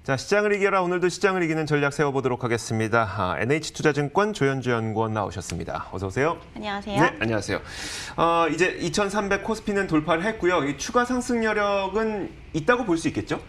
자, 시장을 이겨라. 오늘도 시장을 이기는 전략 세워보도록 하겠습니다. NH투자증권 조현주 연구원 나오셨습니다. 어서 오세요. 안녕하세요. 네, 안녕하세요. 이제 2300 코스피는 돌파를 했고요. 이 추가 상승 여력은 있다고 볼 수 있겠죠?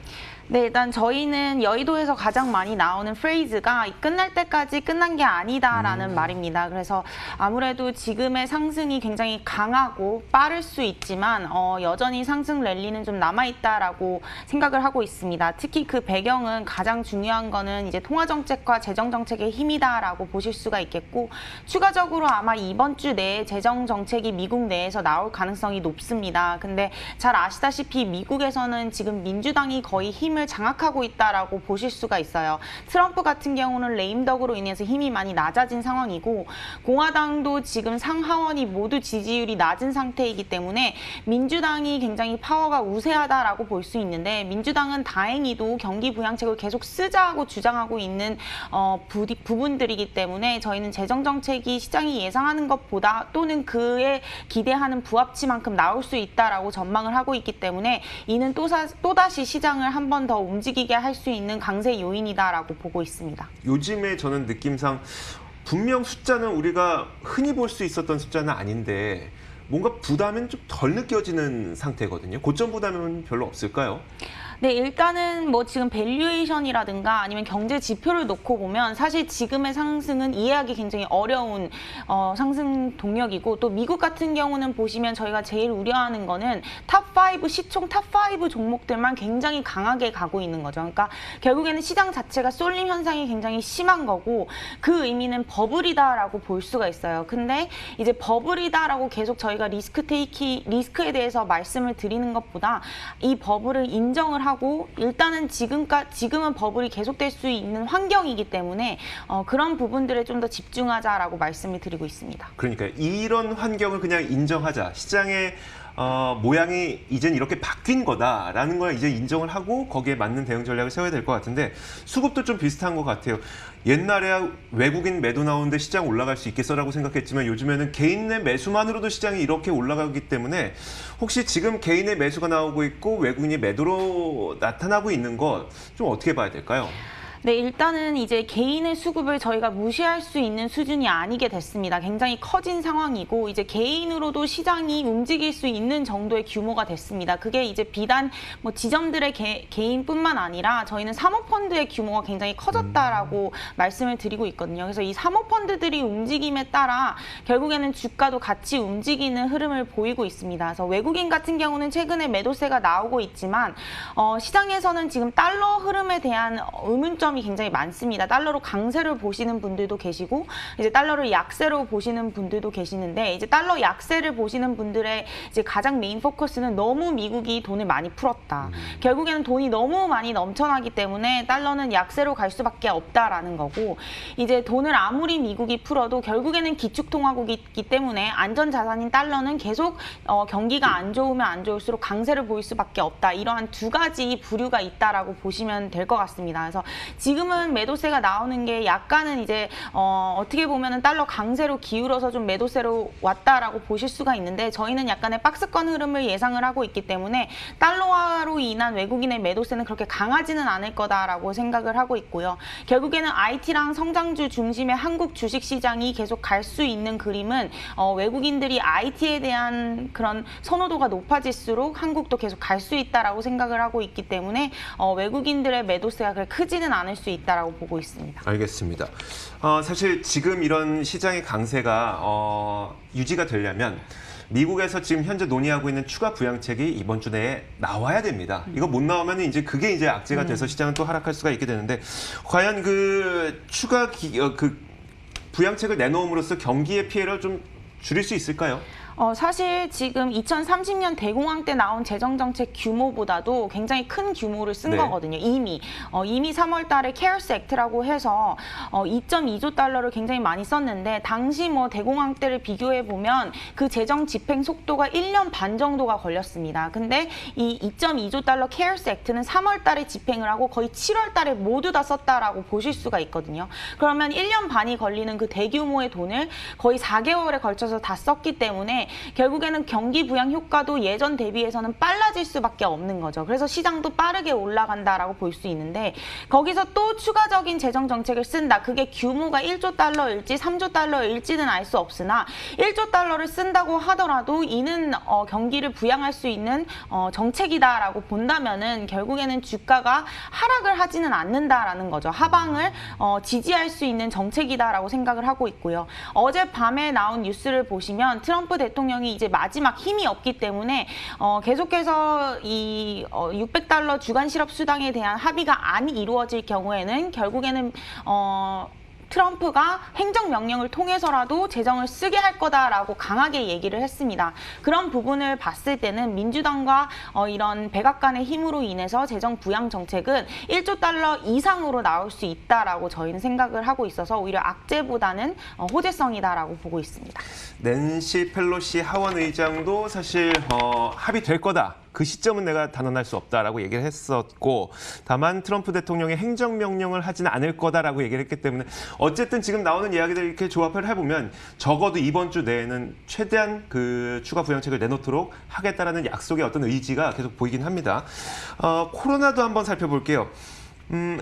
네, 일단 저희는 여의도에서 가장 많이 나오는 프레이즈가 끝날 때까지 끝난 게 아니다라는 말입니다. 그래서 아무래도 지금의 상승이 굉장히 강하고 빠를 수 있지만 여전히 상승 랠리는 좀 남아있다라고 생각을 하고 있습니다. 특히 그 배경은 가장 중요한 거는 이제 통화정책과 재정정책의 힘이다라고 보실 수가 있겠고 추가적으로 아마 이번 주 내에 재정정책이 미국 내에서 나올 가능성이 높습니다. 근데 잘 아시다시피 미국에서는 지금 민주당이 거의 힘을 장악하고 있다라고 보실 수가 있어요. 트럼프 같은 경우는 레임덕으로 인해서 힘이 많이 낮아진 상황이고 공화당도 지금 상하원이 모두 지지율이 낮은 상태이기 때문에 민주당이 굉장히 파워가 우세하다라고 볼 수 있는데 민주당은 다행히도 경기 부양책을 계속 쓰자고 주장하고 있는 부분들이기 때문에 저희는 재정정책이 시장이 예상하는 것보다 또는 그에 기대하는 부합치만큼 나올 수 있다라고 전망을 하고 있기 때문에 이는 또다시 시장을 한 번 더 움직이게 할 수 있는 강세 요인이다라고 보고 있습니다. 요즘에 저는 느낌상 분명 숫자는 우리가 흔히 볼 수 있었던 숫자는 아닌데 뭔가 부담은 좀 덜 느껴지는 상태거든요. 고점 부담은 별로 없을까요? 네, 일단은 뭐 지금 밸류에이션이라든가 아니면 경제 지표를 놓고 보면 사실 지금의 상승은 이해하기 굉장히 어려운 상승 동력이고 또 미국 같은 경우는 보시면 저희가 제일 우려하는 거는 탑5 시총 탑5 종목들만 굉장히 강하게 가고 있는 거죠. 그러니까 결국에는 시장 자체가 쏠림 현상이 굉장히 심한 거고 그 의미는 버블이다라고 볼 수가 있어요. 근데 이제 버블이다라고 계속 저희가 리스크에 대해서 말씀을 드리는 것보다 이 버블을 인정을 하고 일단은 지금은 버블이 계속될 수 있는 환경이기 때문에 그런 부분들에 좀 더 집중하자라고 말씀을 드리고 있습니다. 그러니까 이런 환경을 그냥 인정하자. 시장의 모양이 이젠 이렇게 바뀐 거다라는 걸 이제 인정을 하고 거기에 맞는 대응 전략을 세워야 될 것 같은데 수급도 좀 비슷한 것 같아요. 옛날에 외국인 매도 나오는데 시장 올라갈 수 있겠어라고 생각했지만 요즘에는 개인의 매수만으로도 시장이 이렇게 올라가기 때문에 혹시 지금 개인의 매수가 나오고 있고 외국인이 매도로 나타나고 있는 것 좀 어떻게 봐야 될까요? 네, 일단은 이제 개인의 수급을 저희가 무시할 수 있는 수준이 아니게 됐습니다. 굉장히 커진 상황이고 이제 개인으로도 시장이 움직일 수 있는 정도의 규모가 됐습니다. 그게 이제 비단 뭐 지점들의 개인뿐만 아니라 저희는 사모펀드의 규모가 굉장히 커졌다라고 말씀을 드리고 있거든요. 그래서 이 사모펀드들이 움직임에 따라 결국에는 주가도 같이 움직이는 흐름을 보이고 있습니다. 그래서 외국인 같은 경우는 최근에 매도세가 나오고 있지만 시장에서는 지금 달러 흐름에 대한 의문점이 굉장히 많습니다. 달러로 강세를 보시는 분들도 계시고 이제 달러를 약세로 보시는 분들도 계시는데 이제 달러 약세를 보시는 분들의 이제 가장 메인 포커스는 너무 미국이 돈을 많이 풀었다. 결국에는 돈이 너무 많이 넘쳐나기 때문에 달러는 약세로 갈 수밖에 없다라는 거고 이제 돈을 아무리 미국이 풀어도 결국에는 기축통화국이기 때문에 안전자산인 달러는 계속 경기가 안 좋으면 안 좋을수록 강세를 보일 수밖에 없다. 이러한 두 가지 부류가 있다라고 보시면 될 것 같습니다. 그래서 지금은 매도세가 나오는 게 약간은 이제 어떻게 보면은 달러 강세로 기울어서 좀 매도세로 왔다라고 보실 수가 있는데 저희는 약간의 박스권 흐름을 예상을 하고 있기 때문에 달러화로 인한 외국인의 매도세는 그렇게 강하지는 않을 거다라고 생각을 하고 있고요. 결국에는 IT랑 성장주 중심의 한국 주식시장이 계속 갈 수 있는 그림은 외국인들이 IT에 대한 그런 선호도가 높아질수록 한국도 계속 갈 수 있다라고 생각을 하고 있기 때문에 외국인들의 매도세가 그렇게 크지는 않을 수 있다라고 보고 있습니다. 알겠습니다. 사실 지금 이런 시장의 강세가 유지가 되려면 미국에서 지금 현재 논의하고 있는 추가 부양책이 이번 주 내에 나와야 됩니다. 이거 못 나오면 이제 그게 이제 악재가 돼서 시장은 또 하락할 수가 있게 되는데 과연 그 추가 부양책을 내놓음으로써 경기의 피해를 좀 줄일 수 있을까요? 사실 지금 2030년 대공황 때 나온 재정정책 규모보다도 굉장히 큰 규모를 쓴 거거든요. 이미 3월 달에 CARES Act라고 해서 2.2조 달러를 굉장히 많이 썼는데 당시 뭐 대공황 때를 비교해 보면 그 재정 집행 속도가 1년 반 정도가 걸렸습니다. 근데 이 2.2조 달러 CARES Act는 3월 달에 집행을 하고 거의 7월 달에 모두 다 썼다라고 보실 수가 있거든요. 그러면 1년 반이 걸리는 그 대규모의 돈을 거의 4개월에 걸쳐서 다 썼기 때문에 때문에 결국에는 경기 부양 효과도 예전 대비해서는 빨라질 수밖에 없는 거죠. 그래서 시장도 빠르게 올라간다라고 볼 수 있는데 거기서 또 추가적인 재정 정책을 쓴다. 그게 규모가 1조 달러일지 3조 달러일지는 알 수 없으나 1조 달러를 쓴다고 하더라도 이는 경기를 부양할 수 있는 정책이다라고 본다면은 결국에는 주가가 하락을 하지는 않는다라는 거죠. 하방을 지지할 수 있는 정책이다라고 생각을 하고 있고요. 어젯밤에 나온 뉴스를 보시면 트럼프 대통령이 이제 마지막 힘이 없기 때문에 계속해서 이 600달러 주간 실업 수당에 대한 합의가 안 이루어질 경우에는 결국에는 트럼프가 행정명령을 통해서라도 재정을 쓰게 할 거다라고 강하게 얘기를 했습니다. 그런 부분을 봤을 때는 민주당과 이런 백악관의 힘으로 인해서 재정 부양 정책은 1조 달러 이상으로 나올 수 있다라고 저희는 생각을 하고 있어서 오히려 악재보다는 호재성이다라고 보고 있습니다. 낸시 펠로시 하원 의장도 사실 합의될 거다. 그 시점은 내가 단언할 수 없다라고 얘기를 했었고 다만 트럼프 대통령의 행정명령을 하지는 않을 거다라고 얘기를 했기 때문에 어쨌든 지금 나오는 이야기들 이렇게 조합을 해보면 적어도 이번 주 내에는 최대한 그 추가 부양책을 내놓도록 하겠다라는 약속의 어떤 의지가 계속 보이긴 합니다. 코로나도 한번 살펴볼게요.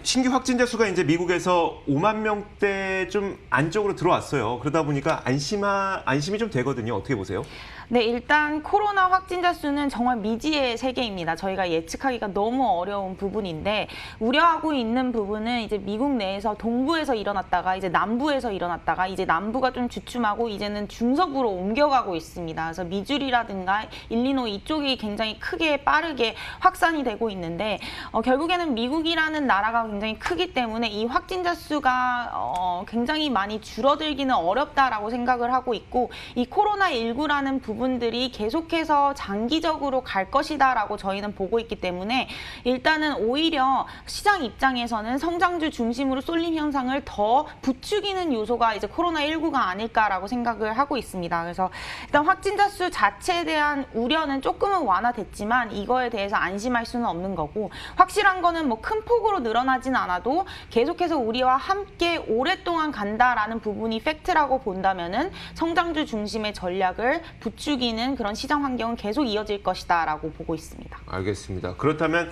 신규 확진자 수가 이제 미국에서 5만 명대 좀 안쪽으로 들어왔어요. 그러다 보니까 안심이 좀 되거든요. 어떻게 보세요? 네, 일단 코로나 확진자 수는 정말 미지의 세계입니다. 저희가 예측하기가 너무 어려운 부분인데 우려하고 있는 부분은 이제 미국 내에서 동부에서 일어났다가 이제 남부에서 일어났다가 이제 남부가 좀 주춤하고 이제는 중서부로 옮겨가고 있습니다. 그래서 미주리라든가 일리노이 이쪽이 굉장히 크게 빠르게 확산이 되고 있는데 결국에는 미국이라는 나라가 굉장히 크기 때문에 이 확진자 수가 굉장히 많이 줄어들기는 어렵다라고 생각을 하고 있고 이 코로나19라는 부분들이 계속해서 장기적으로 갈 것이다라고 저희는 보고 있기 때문에 일단은 오히려 시장 입장에서는 성장주 중심으로 쏠림 현상을 더 부추기는 요소가 이제 코로나19가 아닐까라고 생각을 하고 있습니다. 그래서 일단 확진자 수 자체에 대한 우려는 조금은 완화됐지만 이거에 대해서 안심할 수는 없는 거고 확실한 거는 뭐 큰 폭으로 늘어나진 않아도 계속해서 우리와 함께 오랫동안 간다라는 부분이 팩트라고 본다면은 성장주 중심의 전략을 부추기는 그런 시장 환경은 계속 이어질 것이다라고 보고 있습니다. 알겠습니다. 그렇다면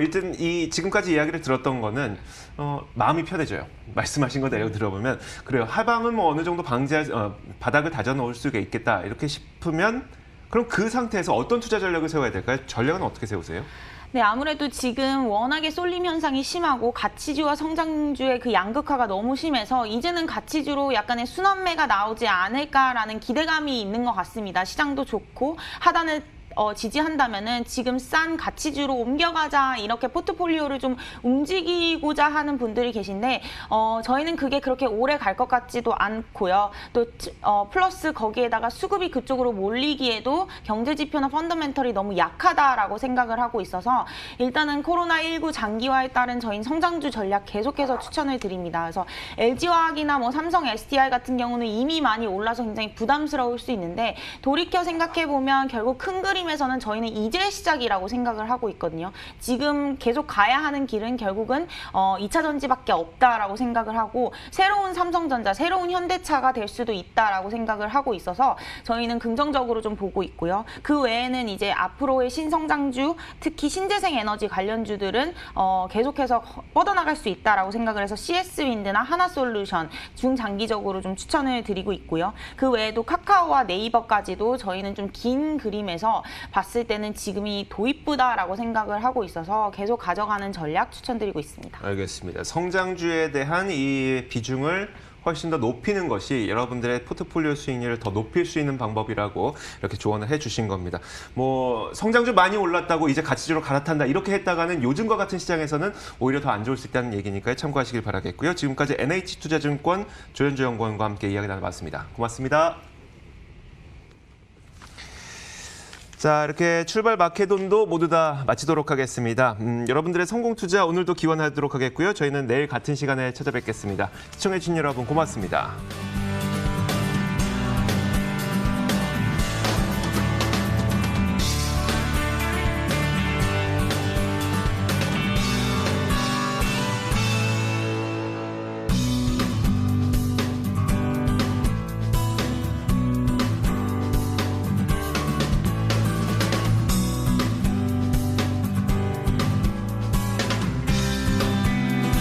일단 이 지금까지 이야기를 들었던 거는 마음이 편해져요. 말씀하신 거 내용 들어보면 그래요. 하방은 뭐 어느 정도 바닥을 다져 놓을 수가 있겠다 이렇게 싶으면 그럼 그 상태에서 어떤 투자 전략을 세워야 될까요? 전략은 어떻게 세우세요? 네, 아무래도 지금 워낙에 쏠림 현상이 심하고 가치주와 성장주의 그 양극화가 너무 심해서 이제는 가치주로 약간의 순환매가 나오지 않을까라는 기대감이 있는 것 같습니다. 시장도 좋고 하단을 지지한다면은 지금 싼 가치주로 옮겨가자 이렇게 포트폴리오를 좀 움직이고자 하는 분들이 계신데 저희는 그게 그렇게 오래 갈 것 같지도 않고요. 또 플러스 거기에다가 수급이 그쪽으로 몰리기에도 경제 지표나 펀더멘털이 너무 약하다라고 생각을 하고 있어서 일단은 코로나19 장기화에 따른 저희 성장주 전략 계속해서 추천을 드립니다. 그래서 LG화학이나 뭐 삼성 SDI 같은 경우는 이미 많이 올라서 굉장히 부담스러울 수 있는데 돌이켜 생각해 보면 결국 큰 그림 에서는 저희는 이제 시작이라고 생각을 하고 있거든요. 지금 계속 가야 하는 길은 결국은 2차 전지밖에 없다라고 생각을 하고 새로운 삼성전자, 새로운 현대차가 될 수도 있다라고 생각을 하고 있어서 저희는 긍정적으로 좀 보고 있고요. 그 외에는 이제 앞으로의 신성장주, 특히 신재생 에너지 관련주들은 계속해서 뻗어나갈 수 있다라고 생각을 해서 CS윈드나 하나솔루션 중장기적으로 좀 추천을 드리고 있고요. 그 외에도 카카오와 네이버까지도 저희는 좀 긴 그림에서 봤을 때는 지금이 도입부다라고 생각을 하고 있어서 계속 가져가는 전략 추천드리고 있습니다. 알겠습니다. 성장주에 대한 이 비중을 훨씬 더 높이는 것이 여러분들의 포트폴리오 수익률을 더 높일 수 있는 방법이라고 이렇게 조언을 해주신 겁니다. 뭐 성장주 많이 올랐다고 이제 가치주로 갈아탄다 이렇게 했다가는 요즘과 같은 시장에서는 오히려 더 안 좋을 수 있다는 얘기니까요. 참고하시길 바라겠고요. 지금까지 NH투자증권 조현주 연구원과 함께 이야기 나눠봤습니다. 고맙습니다. 자, 이렇게 출발 마케돈도 모두 다 마치도록 하겠습니다. 여러분들의 성공 투자 오늘도 기원하도록 하겠고요. 저희는 내일 같은 시간에 찾아뵙겠습니다. 시청해주신 여러분 고맙습니다.